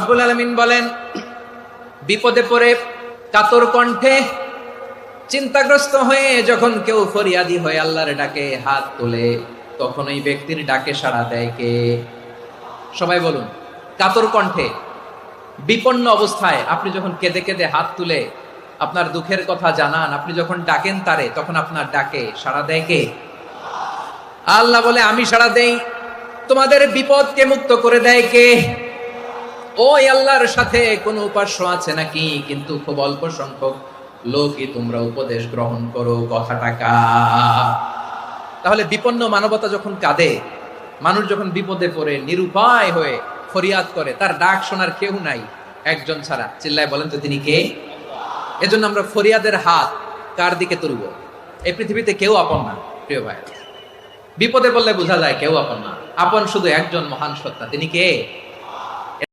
রব্বুল আলামিন বলেন, বিপদে পড়ে কাতর কণ্ঠে চিন্তাগ্রস্ত হয়ে যখন কেউ ফরিয়াদি হয়ে আল্লাহর ডাকে হাত তোলে, তখন ওই ব্যক্তির ডাকে সাড়া দেয় কে? সবাই বলুন। কাতর কণ্ঠে বিপন্ন অবস্থায় আপনি যখন কেঁদে কেঁদে হাত তুলে আপনার দুঃখের কথা জানান, আপনি যখন ডাকেন তারে, তখন আপনার ডাকে সাড়া দেয় কে? আল্লাহ বলে, আমি সাড়া দেই। তোমাদের বিপদকে মুক্ত করে দেয় কে? ওই আল্লাহর সাথে কোন উপাস্য আছে নাকি? কিন্তু খুব অল্প সংখ্যক লোকই তোমরা উপদেশ গ্রহণ করো কথাটাকা। তাহলে বিপন্ন মানবতা যখন কাঁদে, মানুষ যখন বিপদে পড়ে নিরুপায় হয়ে ফরিয়াদ করে, তার ডাক শোনার কেউ নাই একজন ছাড়া। চিল্লায় বলেন তো তিনি কে? এজন্য আমরা ফরিয়াদের হাত কার দিকে তুলব? এই পৃথিবীতে কেউ আপন না প্রিয় ভাই। বিপদে বললে বোঝা যায় কেউ আপন না। আপন শুধু একজন মহান সত্তা, তিনি কে?